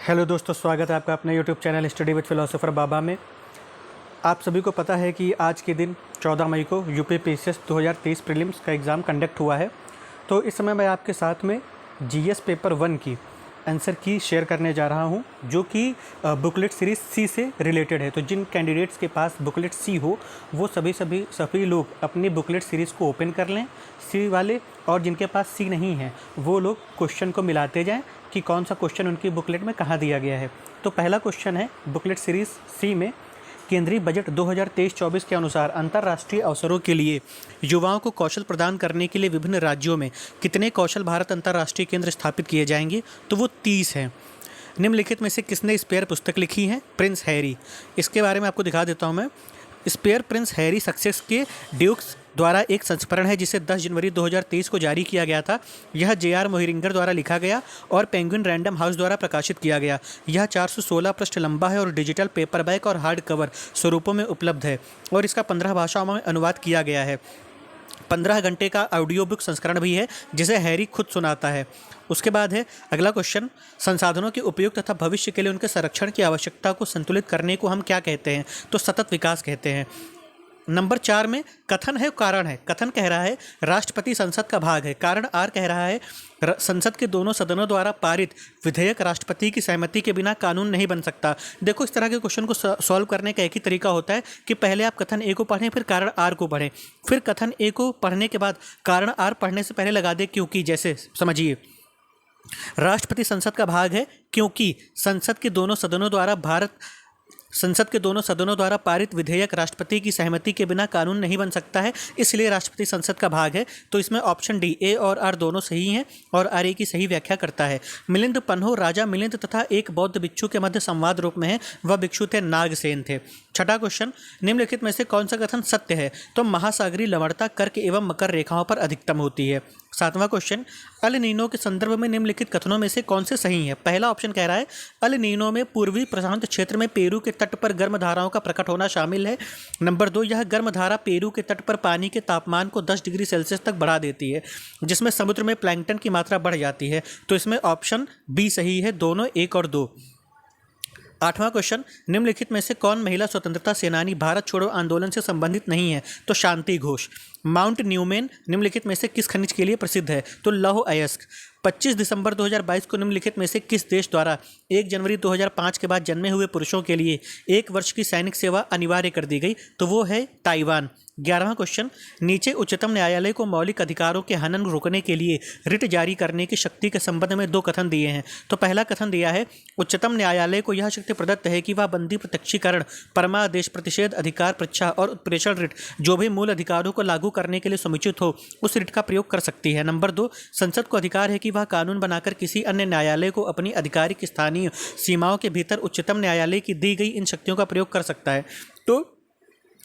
Hello दोस्तों, स्वागत है आपका अपने YouTube channel study with philosopher Baba में। आप सभी को पता है कि आज के दिन 14 मई को यूपी पीसीएस 2023 प्रीलिम्स का एग्ज़ाम कंडक्ट हुआ है। तो इस समय मैं आपके साथ में जीएस पेपर 1 की आंसर की शेयर करने जा रहा हूं, जो कि बुकलेट सीरीज़ सी से रिलेटेड है। तो जिन कैंडिडेट्स के पास बुकलेट सी हो वो सभी लोग अपनी बुकलेट सीरीज़ को ओपन कर लें, सी वाले, और जिनके पास सी नहीं है वो लोग क्वेश्चन को मिलाते जाएं कि कौन सा क्वेश्चन उनकी बुकलेट में कहाँ दिया गया है। तो पहला क्वेश्चन है बुकलेट सीरीज़ सी में, केंद्रीय बजट 2023-24 के अनुसार अंतर्राष्ट्रीय अवसरों के लिए युवाओं को कौशल प्रदान करने के लिए विभिन्न राज्यों में कितने कौशल भारत अंतर्राष्ट्रीय केंद्र स्थापित किए जाएंगे? तो वो 30 हैं। निम्नलिखित में से किसने स्पेयर पुस्तक लिखी है? Prince Harry. इसके बारे में आपको दिखा देता हूँ मैं। स्पेयर प्रिंस हैरी सक्सेस के ड्यूक्स द्वारा एक संस्करण है जिसे 10 जनवरी 2023 को जारी किया गया था। यह जे.आर. मोहिरिंगर द्वारा लिखा गया और पेंगुइन रैंडम हाउस द्वारा प्रकाशित किया गया। यह 416 पृष्ठ लंबा है और डिजिटल, पेपरबैक और हार्ड कवर स्वरूपों में उपलब्ध है और इसका 15 भाषाओं में अनुवाद किया गया है। 15 घंटे का ऑडियो बुक संस्करण भी है जिसे हैरी खुद सुनाता है। उसके बाद है अगला क्वेश्चन, संसाधनों के उपयोग तथा भविष्य के लिए उनके संरक्षण की आवश्यकता को संतुलित करने को हम क्या कहते हैं? तो सतत विकास कहते हैं। नंबर 4 में कथन है कारण है। कथन कह रहा है राष्ट्रपति संसद का भाग है। कारण आर कह रहा है संसद के दोनों सदनों द्वारा पारित विधेयक राष्ट्रपति की सहमति के बिना कानून नहीं बन सकता। देखो, इस तरह के क्वेश्चन को सॉल्व करने का एक ही तरीका होता है कि पहले आप कथन ए को पढ़ें, फिर कारण आर को पढ़ें, फिर कथन ए को पढ़ने के बाद कारण आर पढ़ने से पहले लगा दें क्योंकि। जैसे समझिए, राष्ट्रपति संसद का भाग है क्योंकि संसद के दोनों सदनों द्वारा पारित विधेयक राष्ट्रपति की सहमति के बिना कानून नहीं बन सकता है, इसलिए राष्ट्रपति संसद का भाग है। तो इसमें ऑप्शन डी, ए और आर दोनों सही हैं और आर ए की सही व्याख्या करता है। मिलिंद पन्हो राजा मिलिंद तथा एक बौद्ध भिक्षु के मध्य संवाद रूप में है। वह भिक्षु थे नागसेन थे। छठा क्वेश्चन, निम्नलिखित में से कौन सा कथन सत्य है? तो महासागरीय लवणता कर्क एवं मकर रेखाओं पर अधिकतम होती है। सातवां क्वेश्चन, अल नीनो के संदर्भ में निम्नलिखित कथनों में से कौन से सही है? पहला ऑप्शन कह रहा है अल नीनो में पूर्वी प्रशांत क्षेत्र में पेरू के तट पर गर्म धाराओं का प्रकट होना शामिल है। नंबर 2, यह गर्म धारा पेरू के तट पर पानी के तापमान को 10 डिग्री सेल्सियस तक बढ़ा देती है, जिसमें समुद्र में प्लैंकटन की मात्रा बढ़ जाती है। तो इसमें ऑप्शन बी सही है, दोनों 1 और 2। आठवां क्वेश्चन, निम्नलिखित में से कौन महिला स्वतंत्रता सेनानी भारत छोड़ो आंदोलन से संबंधित नहीं है? तो शांति घोष। माउंट न्यूमेन निम्नलिखित में से किस खनिज के लिए प्रसिद्ध है? तो लौह अयस्क। 25 दिसंबर 2022 को निम्नलिखित में से किस देश द्वारा 1 जनवरी 2005 के बाद जन्मे हुए पुरुषों के लिए 1 वर्ष की सैनिक सेवा अनिवार्य कर दी गई? तो वो है ताइवान। 11वां क्वेश्चन, नीचे उच्चतम न्यायालय को मौलिक अधिकारों के हनन रोकने के लिए रिट जारी करने की शक्ति के संबंध में 2 कथन दिए हैं। तो पहला कथन दिया है उच्चतम न्यायालय को यह शक्ति प्रदत्त है कि वह बंदी प्रत्यक्षीकरण, परमादेश, प्रतिषेध अधिकार, पृच्छा और उत्प्रेषण रिट जो भी मूल अधिकारों को लागू करने के लिए समुचित हो उस रिट का प्रयोग कर सकती है। नंबर 2, संसद को अधिकार है कि वह कानून बनाकर किसी अन्य न्यायालय को अपनी आधिकारिक स्थानीय सीमाओं के भीतर उच्चतम न्यायालय की दी गई इन शक्तियों का प्रयोग कर सकता है। तो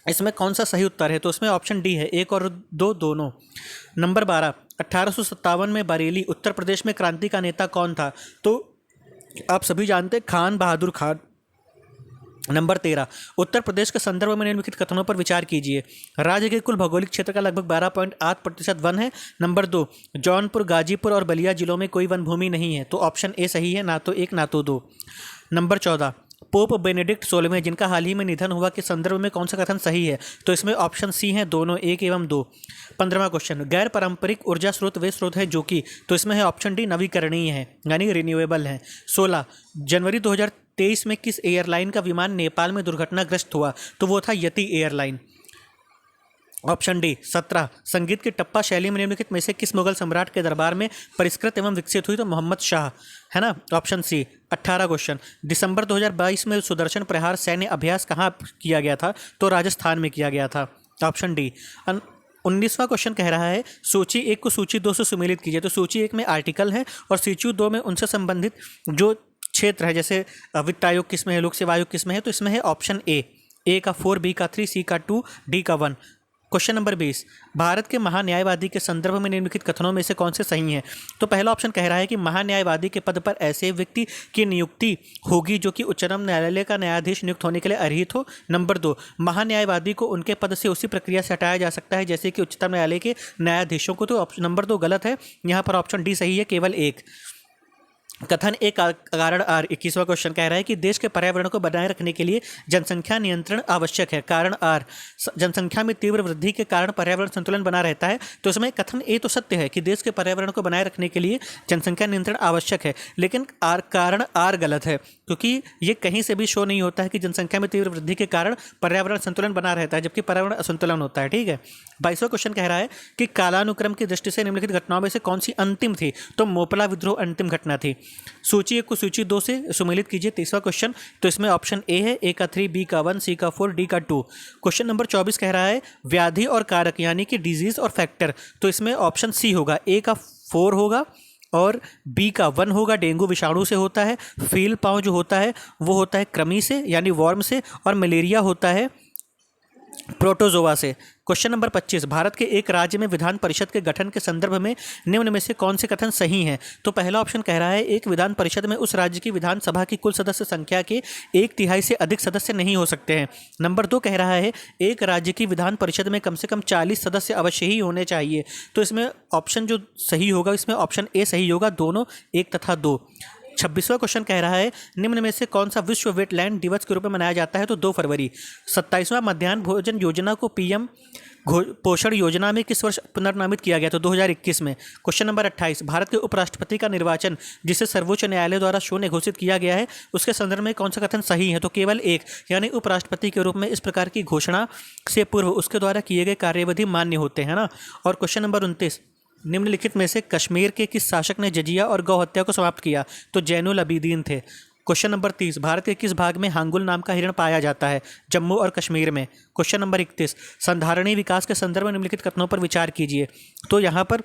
इसमें कौन सा सही उत्तर है? तो उसमें ऑप्शन डी है, 1 और 2 दोनों। नंबर 12, 1857 में बरेली उत्तर प्रदेश में क्रांति का नेता कौन था? तो आप सभी जानते हैं, खान बहादुर खान। नंबर 13, उत्तर प्रदेश के संदर्भ में निम्नलिखित कथनों पर विचार कीजिए। राज्य के कुल भौगोलिक क्षेत्र का लगभग 12.8% वन है। नंबर 2, जौनपुर, गाजीपुर और बलिया जिलों में कोई वन भूमि नहीं है। तो ऑप्शन ए सही है, ना तो 1 ना तो 2। नंबर 14, पोप बेनेडिक्ट 16वें जिनका हाल ही में निधन हुआ के संदर्भ में कौन सा कथन सही है? तो इसमें ऑप्शन सी है, दोनों 1 एवं 2। 15वां क्वेश्चन, गैर पारंपरिक ऊर्जा स्रोत वे स्रोत है जो कि, तो इसमें है ऑप्शन डी, नवीकरणीय है यानी रिन्यूएबल है। 16, जनवरी 2023 में किस एयरलाइन का विमान नेपाल में दुर्घटनाग्रस्त हुआ? तो वो था यति एयरलाइन। Option D. 17, संगीत की टप्पा शैली में निम्नलिखित में से किस मुगल सम्राट के दरबार में परिष्कृत एवं विकसित हुई? तो मोहम्मद शाह, है ना, ऑप्शन सी। 18 क्वेश्चन, दिसंबर 2022 में सुदर्शन प्रहार सैन्य अभ्यास कहाँ किया गया था? तो राजस्थान में किया गया था, ऑप्शन डी। 19वां क्वेश्चन कह रहा है सूची 1 को सूची 2 से सुमेलित कीजिए। तो सूची 1 में आर्टिकल है और सूची 2 में उनसे संबंधित जो क्षेत्र है, जैसे वित्त आयोग किसमें है, लोक सेवा आयोग किसमें है? तो इसमें है ऑप्शन ए का 4, बी का 3, सी का 2, डी का 1। क्वेश्चन नंबर 20, भारत के महान्यायवादी के संदर्भ में निम्नलिखित कथनों में से कौन से सही हैं? तो पहला ऑप्शन कह रहा है कि महान्यायवादी के पद पर ऐसे व्यक्ति की नियुक्ति होगी जो कि उच्चतम न्यायालय का न्यायाधीश नियुक्त होने के लिए अर्हित हो। नंबर 2, महान्यायवादी को उनके पद से उसी प्रक्रिया से हटाया जा सकता है जैसे कि उच्चतम न्यायालय के न्यायाधीशों को। तो नंबर 2 गलत है, यहाँ पर ऑप्शन डी सही है, केवल 1। कथन ए कारण आर 21वां क्वेश्चन कह रहा है कि देश के पर्यावरण को बनाए रखने के लिए जनसंख्या नियंत्रण आवश्यक है। कारण आर, जनसंख्या में तीव्र वृद्धि के कारण पर्यावरण संतुलन बना रहता है। तो इसमें कथन ए तो सत्य है कि देश के पर्यावरण को बनाए रखने के लिए जनसंख्या नियंत्रण आवश्यक है, लेकिन कारण आर गलत है, क्योंकि ये कहीं से भी शो नहीं होता है कि जनसंख्या में तीव्र वृद्धि के कारण पर्यावरण संतुलन बना रहता है, जबकि पर्यावरण असंतुलन होता है। ठीक है। 22वां क्वेश्चन कह रहा है कि कालानुक्रम की दृष्टि से निम्नलिखित घटनाओं में से कौन सी अंतिम थी। तो मोपला विद्रोह अंतिम घटना थी। सूची 1 को सूची 2 से सुमेलित कीजिए। 23वां क्वेश्चन, तो इसमें ऑप्शन ए है, ए का 3, बी का 1, सी का 4, डी का 2। क्वेश्चन नंबर 24 कह रहा है व्याधि और कारक यानी कि डिजीज और फैक्टर। तो इसमें ऑप्शन सी होगा, ए का 4 होगा और बी का 1 होगा, डेंगू विषाणु से होता है। फील पाँव जो होता है वो होता है कृमि से यानी वॉर्म से, और मलेरिया होता है प्रोटोजोआ से। क्वेश्चन नंबर 25, भारत के एक राज्य में विधान परिषद के गठन के संदर्भ में निम्न में से कौन से कथन सही हैं। तो पहला ऑप्शन कह रहा है एक विधान परिषद में उस राज्य की विधानसभा की कुल सदस्य संख्या के 1/3 से अधिक सदस्य नहीं हो सकते हैं। नंबर 2 कह रहा है एक राज्य की विधान परिषद में कम से कम 40 सदस्य अवश्य ही होने चाहिए। तो इसमें ऑप्शन जो सही होगा, इसमें ऑप्शन ए सही होगा, दोनों 1 तथा 2। 26वां क्वेश्चन कह रहा है निम्न में से कौन सा विश्व वेटलैंड दिवस के रूप में मनाया जाता है। तो 2 फरवरी। 27वां मध्याह्न भोजन योजना को पीएम पोषण योजना में किस वर्ष पुनर्नामित किया गया। तो 2021 में। क्वेश्चन नंबर 28, भारत के उपराष्ट्रपति का निर्वाचन जिसे सर्वोच्च न्यायालय द्वारा शून्य घोषित किया गया है, उसके संदर्भ में कौन सा कथन सही है। तो केवल एक, यानी उपराष्ट्रपति के रूप में इस प्रकार की घोषणा से पूर्व उसके द्वारा किए गए कार्यविधि मान्य होते हैं ना। और क्वेश्चन नंबर 29, निम्नलिखित में से कश्मीर के किस शासक ने जजिया और गौ हत्या को समाप्त किया। तो जैनुल अबीदीन थे। क्वेश्चन नंबर 30, भारत के किस भाग में हांगुल नाम का हिरण पाया जाता है। जम्मू और कश्मीर में। क्वेश्चन नंबर 31, संधारणीय विकास के संदर्भ में निम्नलिखित कथनों पर विचार कीजिए। तो यहाँ पर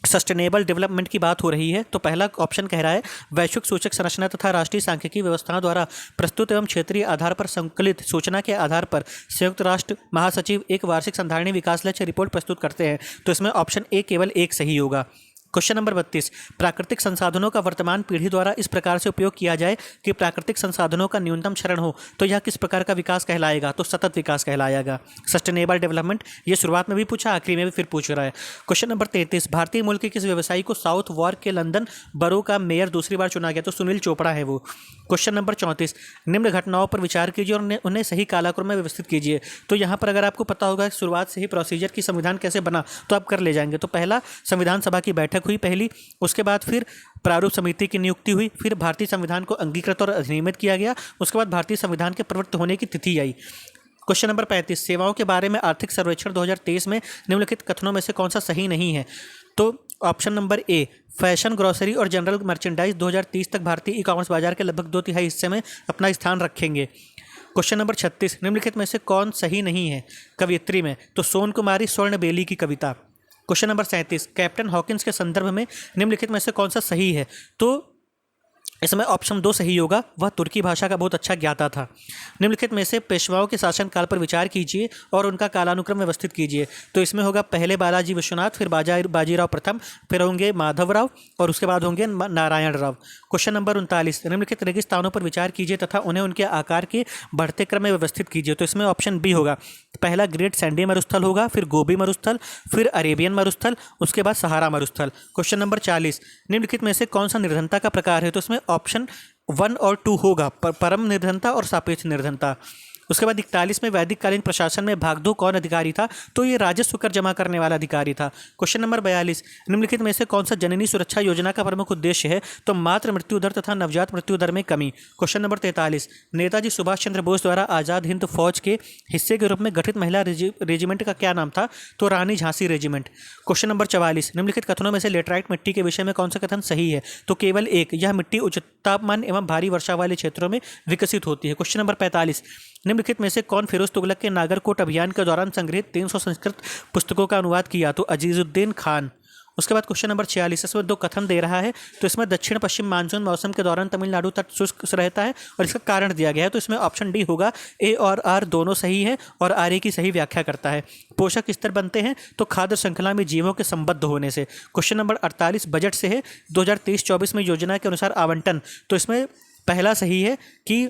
सस्टेनेबल डेवलपमेंट की बात हो रही है। तो पहला ऑप्शन कह रहा है वैश्विक सूचक संरचना तथा राष्ट्रीय सांख्यिकी व्यवस्थाओं द्वारा प्रस्तुत एवं क्षेत्रीय आधार पर संकलित सूचना के आधार पर संयुक्त राष्ट्र महासचिव एक वार्षिक संधारणीय विकास लक्ष्य रिपोर्ट प्रस्तुत करते हैं। तो इसमें ऑप्शन ए केवल एक सही होगा। क्वेश्चन नंबर 32, प्राकृतिक संसाधनों का वर्तमान पीढ़ी द्वारा इस प्रकार से उपयोग किया जाए कि प्राकृतिक संसाधनों का न्यूनतम क्षरण हो, तो यह किस प्रकार का विकास कहलाएगा। तो सतत विकास कहलाएगा, सस्टेनेबल डेवलपमेंट। ये शुरुआत में भी पूछा, आखिरी में भी फिर पूछ रहा है। क्वेश्चन नंबर 33, भारतीय मूल के किस व्यवसायी को साउथ वॉर्क के लंदन बरो का मेयर दूसरी बार चुना गया। तो सुनील चोपड़ा है वो। क्वेश्चन नंबर 34, निम्न घटनाओं पर विचार कीजिए और उन्हें सही कालाक्रम में व्यवस्थित कीजिए। तो यहाँ पर अगर आपको पता होगा शुरुआत से ही प्रोसीजर की संविधान कैसे बना, तो आप कर ले जाएंगे। तो पहला संविधान सभा की बैठक हुई पहली, उसके बाद फिर प्रारूप समिति की नियुक्ति हुई, फिर भारतीय संविधान को अंगीकृत और अधिनियमित किया गया, उसके बाद भारतीय संविधान के प्रवृत्त होने की तिथि आई। क्वेश्चन नंबर 35, सेवाओं के बारे में आर्थिक सर्वेक्षण 2023 में निम्नलिखित कथनों में से कौन सा सही नहीं है। तो option number A, fashion, grocery और जनरल मर्चेंडाइज 2030 तक भारतीय ई कॉमर्स बाजार के लगभग 2/3 हिस्से में अपना स्थान रखेंगे। क्वेश्चन नंबर 36, निम्नलिखित में से कौन सही नहीं है कवियत्री में। तो सोन कुमारी स्वर्ण बेली की कविता। क्वेश्चन नंबर 37, कैप्टन हॉकिंस के संदर्भ में निम्नलिखित में से कौन सा सही है। तो इसमें ऑप्शन 2 सही होगा, वह तुर्की भाषा का बहुत अच्छा ज्ञाता था। निम्नलिखित में से पेशवाओं के शासनकाल पर विचार कीजिए और उनका कालानुक्रम व्यवस्थित कीजिए। तो इसमें होगा पहले बालाजी विश्वनाथ, फिर बाजीराव प्रथम, फिर होंगे माधवराव और उसके बाद होंगे नारायण राव। क्वेश्चन नंबर 39, निम्नलिखित रेगिस्तानों पर विचार कीजिए तथा उन्हें उनके आकार के बढ़ते क्रम में व्यवस्थित कीजिए। तो इसमें ऑप्शन बी होगा, पहला ग्रेट सैंडी मरुस्थल होगा, फिर गोबी मरुस्थल, फिर अरेबियन मरुस्थल, उसके बाद सहारा मरुस्थल। क्वेश्चन नंबर 40, निम्नलिखित में से कौन सा निर्धनता का प्रकार है। तो इसमें ऑप्शन 1 और 2 होगा, परम निर्धनता और सापेक्ष निर्धनता। उसके बाद 41 में वैदिक कालीन प्रशासन में भागदो कौन अधिकारी था। तो ये राजस्व कर जमा करने वाला अधिकारी था। क्वेश्चन नंबर 42, निम्नलिखित में से कौन सा जननी सुरक्षा योजना का प्रमुख उद्देश्य है। तो मातृ मृत्यु दर तथा नवजात मृत्यु दर में कमी। क्वेश्चन नंबर 43, नेताजी सुभाष चंद्र बोस द्वारा आज़ाद हिंद फौज के हिस्से के रूप में गठित महिला रेजिमेंट का क्या नाम था। तो रानी झांसी रेजिमेंट। क्वेश्चन नंबर 44, निम्नलिखित कथनों में से लेटराइट मिट्टी के विषय में कौन सा कथन सही है। तो केवल एक, यह मिट्टी उच्च तापमान एवं भारी वर्षा वाले क्षेत्रों में विकसित होती है। क्वेश्चन नंबर 45, निम्नलिखित में से कौन फिरोज तुगलक के नागरकोट अभियान के दौरान संग्रहित 300 संस्कृत पुस्तकों का अनुवाद किया। तो अजीजुद्दीन खान। उसके बाद क्वेश्चन नंबर 46, इसमें 2 कथन दे रहा है। तो इसमें दक्षिण पश्चिम मानसून मौसम के दौरान तमिलनाडु तट शुष्क रहता है और इसका कारण दिया गया है। तो इसमें ऑप्शन डी होगा, ए और आर दोनों सही है और आर ए की सही व्याख्या करता है। पोषक स्तर बनते हैं तो खाद्य श्रृंखला में जीवों के संबद्ध होने से। क्वेश्चन नंबर 48 बजट से है 2023-24 में योजना के अनुसार आवंटन। तो इसमें पहला सही है कि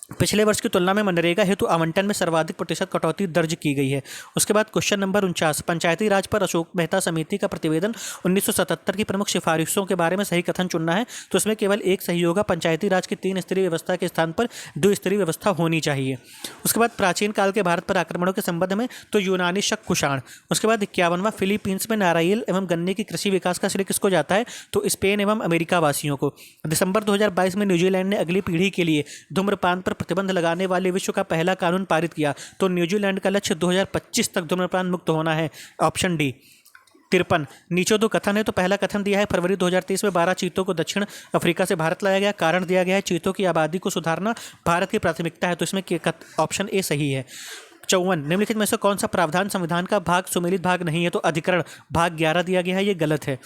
पिछले वर्ष की तुलना में मनरेगा हेतु आवंटन में सर्वाधिक प्रतिशत कटौती दर्ज की गई है। उसके बाद क्वेश्चन नंबर 49, पंचायती राज पर अशोक मेहता समिति का प्रतिवेदन 1977 की प्रमुख सिफारिशों के बारे में सही कथन चुनना है। तो इसमें केवल एक सही होगा, पंचायती राज की 3 स्तरीय व्यवस्था के स्थान पर 2 स्तरीय व्यवस्था होनी चाहिए। उसके बाद प्राचीन काल के भारत पर आक्रमणों के संबंध में तो यूनानी शक कुषाण। उसके बाद 51वां, फिलीपींस में नारियल एवं गन्ने की कृषि विकास का श्रेय किसको जाता है? तो स्पेन एवं अमेरिका वासियों को। दिसंबर 2022 में न्यूजीलैंड ने अगली पीढ़ी के लिए धूम्रपान पर प्रतिबंध लगाने वाले विश्व का पहला कानून पारित किया। तो न्यूजीलैंड का लक्ष्य 2025 तक धूम्रपान मुक्त होना है, ऑप्शन डी। 53, नीचे दो कथन है। तो पहला कथन दिया है फरवरी 2023 में 12 चीतों को दक्षिण अफ्रीका से भारत लाया गया। कारण दिया गया है चीतों की आबादी को सुधारना भारत की प्राथमिकता है। तो इसमें ऑप्शन ए सही है। 54, निम्नलिखित में से कौन सा प्रावधान संविधान का भाग सुमेलित भाग नहीं है? तो अधिकरण भाग 11 दिया गया है, ये गलत है।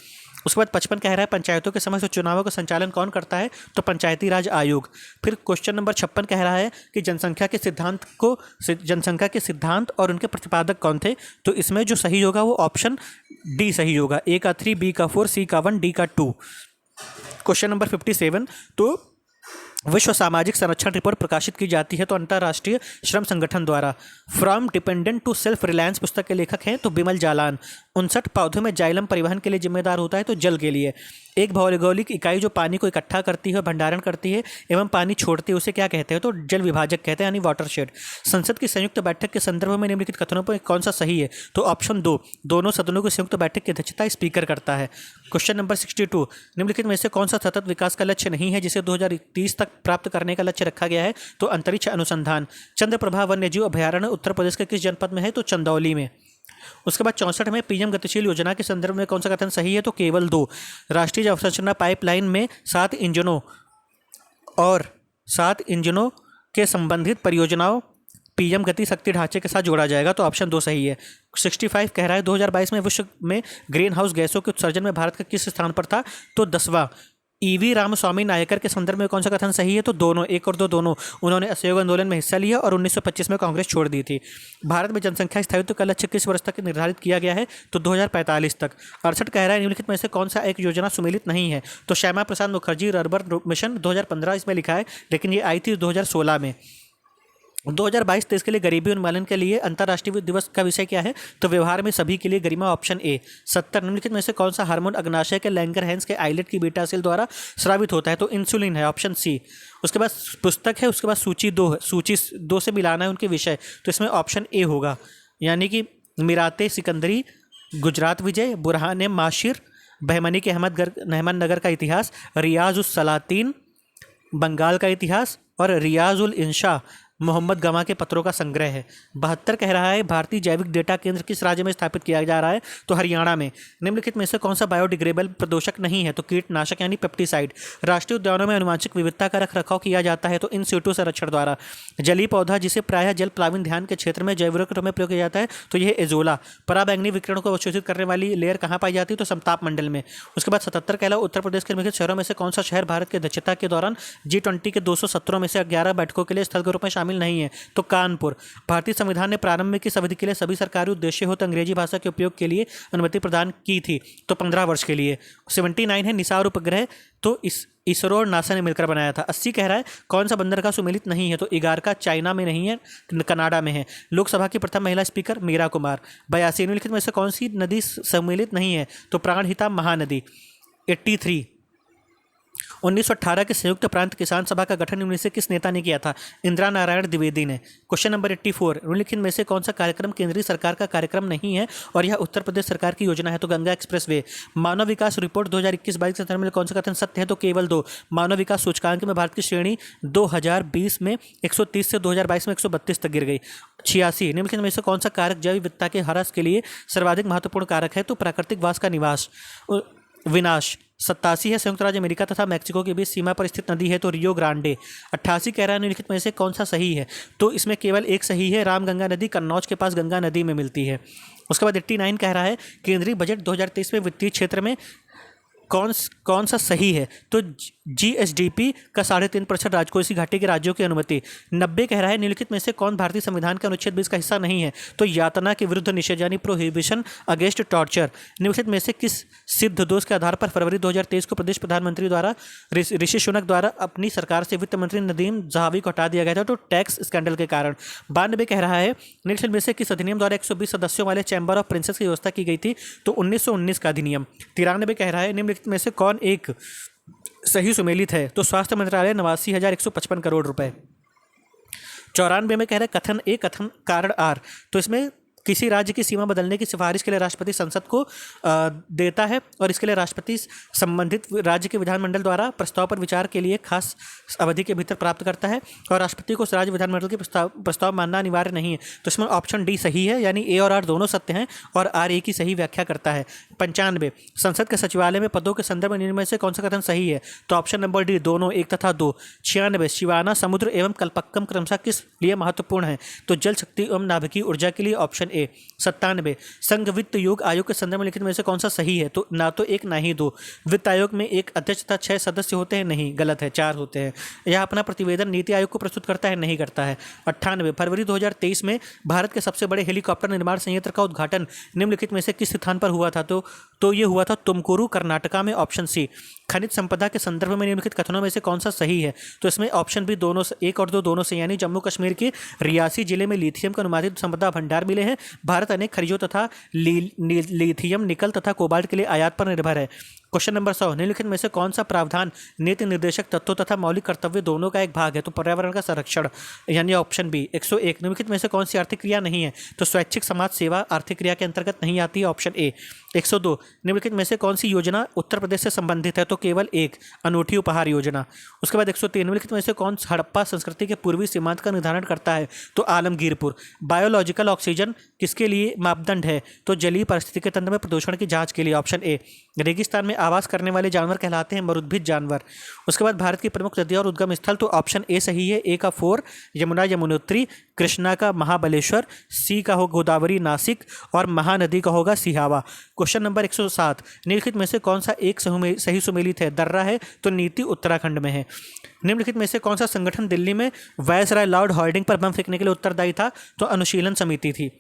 उसके बाद 55 कह रहा है पंचायतों के समस्त चुनावों का संचालन कौन करता है? तो पंचायती राज आयोग। फिर क्वेश्चन नंबर 56 कह रहा है कि जनसंख्या के सिद्धांत और उनके प्रतिपादक कौन थे? तो इसमें जो सही होगा वो ऑप्शन डी सही होगा। ए का 3, बी का 4, सी का 1, डी का 2। क्वेश्चन नंबर 57, तो विश्व सामाजिक संरक्षण रिपोर्ट प्रकाशित की जाती है तो अंतर्राष्ट्रीय श्रम संगठन द्वारा। From dependent to self reliance पुस्तक के लेखक हैं तो बिमल जालान। 59 पौधों में जाइलम परिवहन के लिए जिम्मेदार होता है तो जल के लिए। एक भौगोलिक इकाई जो पानी को इकट्ठा करती है, भंडारण करती है एवं पानी छोड़ती है उसे क्या कहते हैं? तो जल विभाजक कहते हैं, यानी वाटरशेड। संसद की संयुक्त बैठक के संदर्भ में निम्नलिखित कथनों पर कौन सा सही है? तो ऑप्शन 2, दोनों सदनों की संयुक्त बैठक की अध्यक्षता स्पीकर करता है। क्वेश्चन नंबर 62, निम्नलिखित में से कौन सा सतत विकास का लक्ष्य नहीं है जिसे 2030 तक प्राप्त करने का लक्ष्य रखा गया है? तो अंतरिक्ष अनुसंधान। चंद्रप्रभा वन्यजीव अभयारण्य उत्तर प्रदेश के किस जनपद में है? तो चंदौली में। उसके बाद 64 में पीएम गतिशील योजना के संदर्भ में कौन सा कथन सही है? तो केवल 2, राष्ट्रीय अवसंरचना पाइपलाइन में 7 इंजनों के संबंधित परियोजनाओं पीएम गति शक्ति ढांचे के साथ जोड़ा जाएगा। तो ऑप्शन 2 सही है। 65 कह रहा है 2022 में विश्व में ग्रीन हाउस गैसों के उत्सर्जन में भारत का किस स्थान पर था? तो 10वां। ईवी रामस्वामी नायकर के संदर्भ में कौन सा कथन सही है? तो दोनों, 1 और 2 दोनों। उन्होंने असहयोग आंदोलन में हिस्सा लिया और 1925 में कांग्रेस छोड़ दी थी। भारत में जनसंख्या स्थायित्व का लक्ष्य किस वर्ष तक निर्धारित किया गया है? तो 2045 तक। 68 कह रहा है निम्नलिखित में से कौन सा एक योजना सुमेलित नहीं है? तो श्यामा प्रसाद मुखर्जी अर्बन मिशन 2015 इसमें लिखा है, लेकिन ये आई थी 2016 में। 2022-23 के लिए गरीबी उन्मूलन के लिए अंतर्राष्ट्रीय दिवस का विषय क्या है? तो व्यवहार में सभी के लिए गरिमा, ऑप्शन ए। 70, निम्नलिखित में से कौन सा हार्मोन अग्नाशय के लैंगरहैंस के आइलेट की बीटा सेल द्वारा स्रावित होता है? तो इंसुलिन है, ऑप्शन सी। उसके बाद पुस्तक है, उसके बाद सूची 2 है, सूची 2 से मिलाना है उनके विषय। तो इसमें ऑप्शन ए होगा, यानी कि मिराते सिकंदरी, गुजरात विजय, बुरहान माशिर, बहमनी के अहमदनगर का इतिहास, रियाज उस सलातीन बंगाल का इतिहास और रियाज उल इंशा मोहम्मद गमा के पत्रों का संग्रह है। 72 कह रहा है भारतीय जैविक डेटा केंद्र किस राज्य में स्थापित किया जा रहा है? तो हरियाणा में। निम्नलिखित में से कौन सा बायोडिग्रेडेबल प्रदूषक नहीं है? तो कीटनाशक यानी पेप्टिसाइड। राष्ट्रीय उद्यानों में आनुवांशिक विविधता का रखरखाव किया जाता है तो इन सिटू संरक्षण द्वारा। जलीय पौधा जिसे प्रायः जल प्लावित ध्यान के क्षेत्र में जैव रूप में प्रयोग किया जाता है तो यह एजोला। पराबैंगनी विकिरणों को अवशोषित करने वाली लेयर कहाँ पाई जाती है? तो समताप मंडल में। उसके बाद 77 कह रहा है उत्तर प्रदेश के निम्नलिखित शहरों में से कौन सा शहर भारत की अध्यक्षता के दौरान G20 के 200 सत्रों में से 11 बैठकों के लिए स्थल के रूप में शामिल नहीं है? तो कानपुर। भारतीय संविधान ने प्रारंभ में किस अवधि के लिए सभी सरकारी उद्देश्य हो तो अंग्रेजी भाषा के उपयोग के लिए अनुमति प्रदान की थी? तो 15 वर्ष के लिए। 79 है निसार उपग्रह, तो इसरो और नासा ने मिलकर बनाया था। 80 कह रहा है कौन सा बंदरगाह सुमेलित नहीं है? तो इगारका चाइना में नहीं है, कनाडा में है। लोकसभा की प्रथम महिला स्पीकर मीरा कुमार। 82 निम्नलिखित में से कौन सी नदी सम्मिलित नहीं है? तो प्राणहिता महानदी। 83 1918 के संयुक्त प्रांत किसान सभा का गठन इनमें से किस नेता ने किया था? इंदिरा नारायण द्विवेदी ने। क्वेश्चन नंबर 84 निम्नलिखित में से कौन सा कार्यक्रम केंद्रीय सरकार का कार्यक्रम नहीं है और यह उत्तर प्रदेश सरकार की योजना है? तो गंगा एक्सप्रेसवे। मानव विकास रिपोर्ट 2021-22 के संदर्भ में कौन सा कथन सत्य है? तो केवल 2। मानव विकास सूचकांक में भारत की श्रेणी 2020 में 130 से 2022 में 132 तक गिर गई। 86 निम्नलिखित में से कौन सा कारक जैव विविधता के ह्रास के लिए सर्वाधिक महत्वपूर्ण कारक है? तो प्राकृतिक वास का विनाश। 87 है संयुक्त राज्य अमेरिका तथा मैक्सिको के बीच सीमा पर स्थित नदी है तो रियो ग्रांडे। 88 कह रहा है निम्नलिखित में से कौन सा सही है? तो इसमें केवल एक सही है, रामगंगा नदी कन्नौज के पास गंगा नदी में मिलती है। उसके बाद 89 कह रहा है केंद्रीय बजट 2023 में वित्तीय क्षेत्र में कौन सा सही है? तो जीएसडीपी का 3.5% राजकोषीय घाटे के राज्यों की अनुमति। 90 कह रहा है निम्नलिखित में से कौन भारतीय संविधान के अनुच्छेद 20 का हिस्सा नहीं है? तो यातना के विरुद्ध निषेध यानी प्रोहिबिशन अगेंस्ट टॉर्चर। निम्नलिखित में से किस सिद्ध दोष के आधार पर फरवरी 2023 को प्रदेश प्रधानमंत्री द्वारा ऋषि सुनक द्वारा अपनी सरकार से वित्त मंत्री नदीम जहावी को हटा दिया गया था? तो टैक्स स्कैंडल के कारण। 92 कह रहा है निम्नलिखित में से किस अधिनियम द्वारा 120 सदस्यों वाले चैम्बर ऑफ प्रिंसेस की व्यवस्था की गई थी? तो 1919 का अधिनियम। 93 कह रहा है निम्नलिखित में से कौन एक सही सुमेलित है? तो स्वास्थ्य मंत्रालय 89,155 करोड़ रुपए। 94 में कह रहा है कथन ए कथन कारण आर। तो इसमें किसी राज्य की सीमा बदलने की सिफारिश के लिए राष्ट्रपति संसद को देता है और इसके लिए राष्ट्रपति संबंधित राज्य के विधानमंडल द्वारा प्रस्ताव पर विचार के लिए खास अवधि के भीतर प्राप्त करता है और राष्ट्रपति को उस राज्य विधानमंडल के प्रस्ताव मानना अनिवार्य नहीं है। तो इसमें ऑप्शन डी सही है, यानी ए और आर दोनों सत्य हैं और आर ए की सही व्याख्या करता है। 95 संसद के सचिवालय में पदों के संदर्भ में निम्न में से कौन सा कथन सही है? तो ऑप्शन नंबर डी दोनों, 1 तथा 2। 96 शिवाना समुद्र एवं कल्पक्कम क्रमशः किस लिए महत्वपूर्ण है? तो जल शक्ति एवं नाभिकीय ऊर्जा के लिए, ऑप्शन ए। 97 संघ वित्त योग आयोग के संदर्भ में लिखित में से कौन सा सही है? तो ना तो 1 ना ही 2। वित्त आयोग में 1 अध्यक्ष तथा 6 सदस्य होते हैं? नहीं, गलत है, 4 होते हैं। यह अपना प्रतिवेदन नीति आयोग को प्रस्तुत करता है? नहीं करता है। 98 फरवरी 2023 में भारत के सबसे बड़े हेलीकॉप्टर निर्माण संयंत्र का उद्घाटन निम्नलिखित में से किस स्थान पर हुआ था? तो ये हुआ था तुमकुरू, कर्नाटका में, ऑप्शन सी। खनिज संपदा के संदर्भ में निम्नलिखित कथनों में से कौन सा सही है? तो इसमें ऑप्शन भी दोनों, 1 और 2 दोनों से, यानी जम्मू कश्मीर के रियासी जिले में लिथियम का अनुमानित संपदा भंडार मिले हैं। भारत अनेक खनिजों तथा लिथियम, निकल तथा कोबाल्ट के लिए आयात पर निर्भर है। क्वेश्चन नंबर 100 निम्नलिखित में से कौन सा प्रावधान नीति निर्देशक तत्वों तथा मौलिक कर्तव्य दोनों का एक भाग है? तो पर्यावरण का संरक्षण, यानी ऑप्शन बी। 101 निम्नलिखित में से कौन सी आर्थिक क्रिया नहीं है? तो स्वैच्छिक समाज सेवा आर्थिक क्रिया के अंतर्गत नहीं आती है, ऑप्शन ए। 102 निम्नलिखित में से कौन सी योजना उत्तर प्रदेश से संबंधित है? तो केवल एक, अनूठी उपहार योजना। उसके बाद 103 निम्नलिखित में से कौन हड़प्पा संस्कृति के पूर्वी सीमांत का निर्धारण करता है? तो आलमगीरपुर। बायोलॉजिकल ऑक्सीजन किसके लिए मापदंड है? तो जलीय पारिस्थितिकी तंत्र में प्रदूषण की जांच के लिए, ऑप्शन ए। रेगिस्तान में आवास करने वाले जानवर कहलाते हैं मरुद्भिद जानवर। उसके बाद भारत की प्रमुख नदियां और उद्गम स्थल, तो ऑप्शन ए सही है, ए का 4 यमुना यमुनोत्री, कृष्णा का महाबलेश्वर, सी का हो गोदावरी नासिक और महानदी का होगा सिहावा। क्वेश्चन नंबर 107 निम्नलिखित में से कौन सा एक सही सुमेलित है? दर्रा है, तो नीति उत्तराखंड में है। निम्नलिखित में से कौन सा संगठन दिल्ली में वायसराय लॉर्ड हार्डिंग पर बम फेंकने के लिए उत्तरदायी था? तो अनुशीलन समिति थी।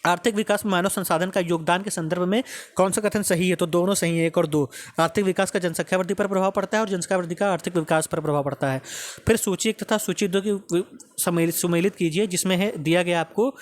आर्थिक विकास में मानव संसाधन का योगदान के संदर्भ में कौन सा कथन सही है? तो दोनों सही हैं, 1 और 2। आर्थिक विकास का जनसंख्या वृद्धि पर प्रभाव पड़ता है और जनसंख्या वृद्धि का आर्थिक विकास पर प्रभाव पड़ता है। फिर सूची 1 तथा सूची 2 की सुमेलित कीजिए, जिसमें है दिया गया आपको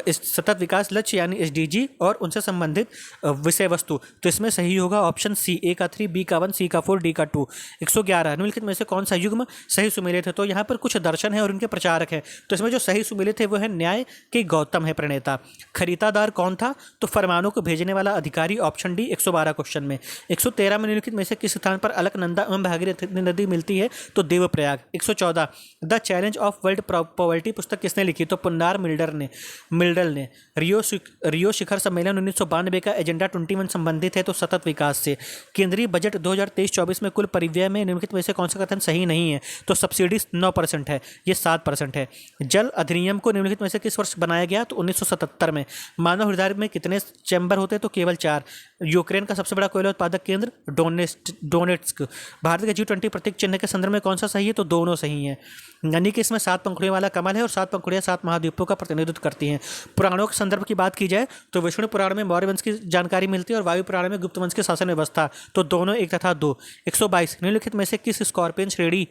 इस सतत विकास लक्ष्य यानी SDG और उनसे संबंधित विषय वस्तु। तो इसमें सही होगा ऑप्शन सी, ए का 3, बी का 1, सी का 4, डी का 2। 111 निम्नलिखित में से कौन सा युग्म सही सुमेलित है? तो यहाँ पर कुछ दर्शन है और उनके प्रचारक हैं। तो इसमें जो सही सुमेलित है वो है न्याय के गौतम है प्रणेता। खरीदादार कौन था? तो फरमानों को भेजने वाला अधिकारी, ऑप्शन डी। 112 क्वेश्चन में 113 में निम्नलिखित में से किस स्थान पर अलकनंदा एवं भागीरथी नदी मिलती है? तो Devprayag. 114 the challenge of world poverty पुस्तक किसने लिखी? तो पुन्नार मिल्डल ने। रियो शिखर सम्मेलन 1992 का एजेंडा 21 संबंधित है, तो सतत विकास से। केंद्रीय बजट 2023-24 में कुल परिव्यय में निम्नलिखित में से कौन सा कथन सही नहीं है? तो सब्सिडी 9% है, ये 7% है। जल अधिनियम को निम्नलिखित में से किस वर्ष बनाया गया? तो 1977 में। मानव हृदय में कितने चैम्बर होते हैं? तो केवल 4। यूक्रेन का सबसे बड़ा कोयला उत्पादक केंद्र डोनेट्स्क। भारत के G20 प्रतीक चिन्ह के संदर्भ में कौन सा सही है? तो दोनों सही हैं, यानी कि इसमें 7 पंखुड़ियों वाला कमल है और 7 पंखुड़ियाँ 7 महाद्वीपों का प्रतिनिधित्व करती हैं। पुराणों के संदर्भ की बात की जाए तो विष्णु पुराण में मौर्य वंश की जानकारी मिलती है और वायु पुराण में गुप्त वंश की शासन व्यवस्था, तो दोनों 1 तथा 2। 122 निम्नलिखित में से किस स्कॉर्पियन श्रेणी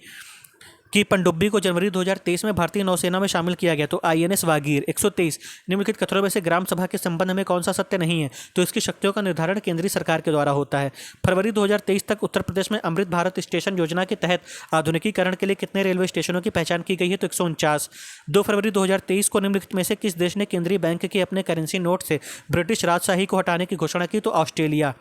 की पनडुब्बी को जनवरी 2023 में भारतीय नौसेना में शामिल किया गया? तो INS वागीर। 123 निम्नलिखित कथनों में से ग्राम सभा के संबंध में कौन सा सत्य नहीं है? तो इसकी शक्तियों का निर्धारण केंद्रीय सरकार के द्वारा होता है। फरवरी 2023 तक उत्तर प्रदेश में अमृत भारत स्टेशन योजना के तहत आधुनिकीकरण के लिए कितने रेलवे स्टेशनों की पहचान की गई है? तो 149। 2 फरवरी 2023 को निम्नलिखित में से किस देश ने केंद्रीय बैंक के अपने करेंसी नोट से ब्रिटिश राजशाही को हटाने की घोषणा की? तो ऑस्ट्रेलिया।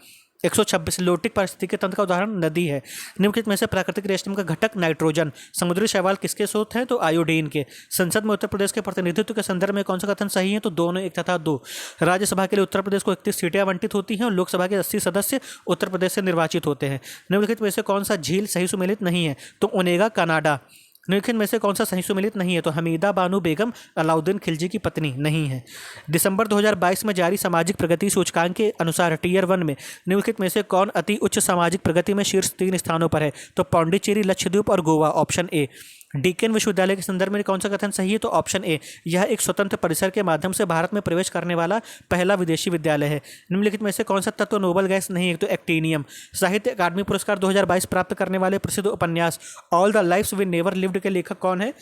126 लोटिक पारिस्थितिकी तंत्र का उदाहरण नदी है। निम्नलिखित में से प्राकृतिक रेशम का घटक नाइट्रोजन। समुद्री शैवाल किसके स्रोत हैं? तो आयोडीन के। संसद में उत्तर प्रदेश के प्रतिनिधित्व के संदर्भ में कौन सा कथन सही है? तो दोनों 1 तथा 2। राज्यसभा के लिए उत्तर प्रदेश को 31 सीटें आवंटित होती हैं और लोकसभा के 80 सदस्य उत्तर प्रदेश से निर्वाचित होते हैं। निम्नलिखित में से कौन सा झील सही सुमेलित नहीं है? तो ओनेगा कनाडा। निम्नलिखित में से कौन सा सही सुमेलित नहीं है? तो हमीदा बानो बेगम अलाउद्दीन खिलजी की पत्नी नहीं है। दिसंबर 2022 में जारी सामाजिक प्रगति सूचकांक के अनुसार टियर 1 में निम्नलिखित में से कौन अति उच्च सामाजिक प्रगति में शीर्ष 3 स्थानों पर है? तो पौंडीचेरी, लक्षद्वीप और गोवा, ऑप्शन ए। डीकेन विश्वविद्यालय के संदर्भ में कौन सा कथन सही है? तो ऑप्शन ए, यह एक स्वतंत्र परिसर के माध्यम से भारत में प्रवेश करने वाला पहला विदेशी विद्यालय है। निम्नलिखित में से कौन सा तत्व नोबल गैस नहीं है? तो एक्टिनियम। साहित्य अकादमी पुरस्कार 2022 प्राप्त करने वाले प्रसिद्ध उपन्यास all the lifes we never lived के लेखक कौन है?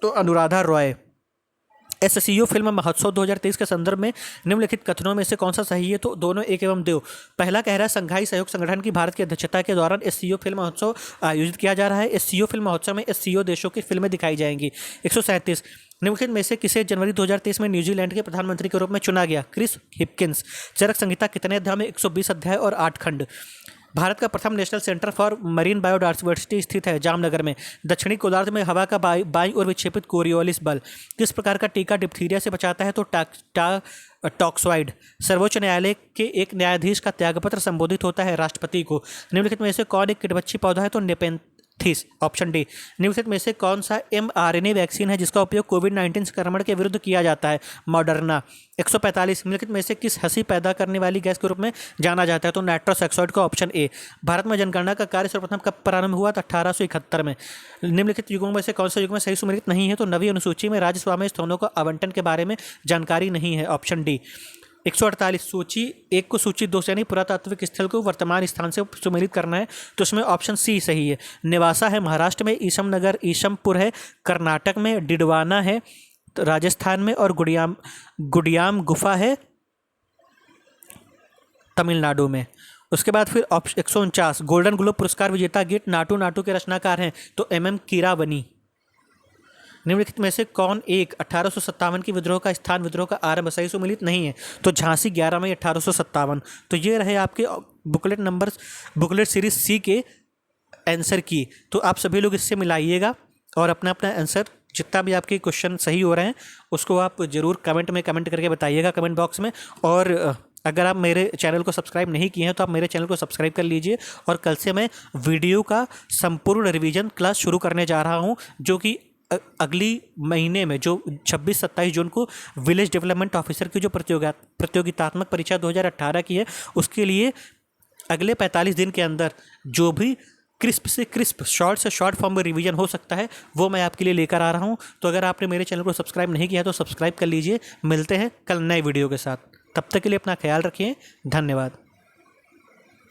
तो अनुराधा रॉय। एससीओ फिल्म महोत्सव 2023 के संदर्भ में निम्नलिखित कथनों में से कौन सा सही है? तो दोनों, एक एवं दो। पहला कह रहा है संघाई सहयोग संगठन की भारत की अध्यक्षता के दौरान एससीओ फिल्म महोत्सव आयोजित किया जा रहा है। एससीओ फिल्म महोत्सव में एससीओ देशों की फिल्में दिखाई जाएंगी। 137 निम्नलिखित में से किसे जनवरी 2023 में न्यूजीलैंड के प्रधानमंत्री के रूप में चुना गया? Chris Hipkins. चरक संहिता कितने अध्याय में? 120 अध्याय और 8 खंड। भारत का प्रथम national centre for marine biodiversity स्थित है जामनगर में। दक्षिणी गोलार्ध में हवा का बाई और विक्षेपित कोरियोलिस बल किस प्रकार का टीका डिप्थीरिया से बचाता है? तो टॉक्सवाइड। सर्वोच्च न्यायालय के एक न्यायाधीश का त्यागपत्र संबोधित होता है राष्ट्रपति को। निम्नलिखित में से कौन एक कीटबच्ची पौधा है? तो नेपेंथिस, ऑप्शन डी। निम्नलिखित में से कौन सा mRNA वैक्सीन है जिसका उपयोग कोविड-19 संक्रमण के विरुद्ध किया जाता है? मॉडर्ना। 145 निम्नलिखित में से किस हंसी पैदा करने वाली गैस के रूप में जाना जाता है? तो नाइट्रस ऑक्साइड का, ऑप्शन ए। भारत में जनगणना का कार्य सर्वप्रथम कब प्रारंभ हुआ? था 1871 में। निम्नलिखित युगों में से कौन सा युग में सही सुमेलित नहीं है? तो नवी अनुसूची में राज्यसभा में स्थानों का आवंटन के बारे में जानकारी नहीं है, ऑप्शन डी। 148 सूची 1 को सूची 2 से यानी पुरातात्विक स्थल को वर्तमान स्थान से सुमेलित करना है, तो उसमें ऑप्शन सी सही है। निवासा है महाराष्ट्र में, ईशम नगर ईशमपुर है कर्नाटक में, डिडवाना है राजस्थान में और गुडियाम गुफा है तमिलनाडु में। उसके बाद फिर ऑप्शन 149 गोल्डन ग्लोब पुरस्कार विजेता गीत नाटू नाटू के रचनाकार हैं? तो MM कीरावनी। निम्नलिखित में से कौन एक 1857 की विद्रोह का स्थान विद्रोह का आरंभ सही सुमेलित नहीं है? तो झांसी 11 मई 1857। तो ये रहे आपके बुकलेट सीरीज सी के आंसर की। तो आप सभी लोग इससे मिलाइएगा और अपना अपना आंसर जितना भी आपके क्वेश्चन सही हो रहे हैं उसको आप ज़रूर कमेंट करके बताइएगा कमेंट बॉक्स में। और अगर आप मेरे चैनल को सब्सक्राइब नहीं किए हैं तो आप मेरे चैनल को सब्सक्राइब कर लीजिए। और कल से मैं वीडियो का संपूर्ण रिवीजन क्लास शुरू करने जा रहा हूँ, जो कि अगली महीने में जो 26-27 जून को विलेज डेवलपमेंट ऑफिसर की जो प्रतियोगितात्मक परीक्षा 2018 की है, उसके लिए अगले 45 दिन के अंदर जो भी क्रिस्प से क्रिस्प शॉर्ट से शॉर्ट फॉर्म में रिवीजन हो सकता है वो मैं आपके लिए लेकर आ रहा हूं। तो अगर आपने मेरे चैनल को सब्सक्राइब नहीं किया तो सब्सक्राइब कर लीजिए। मिलते हैं कल नए वीडियो के साथ, तब तक के लिए अपना ख्याल रखिए। धन्यवाद।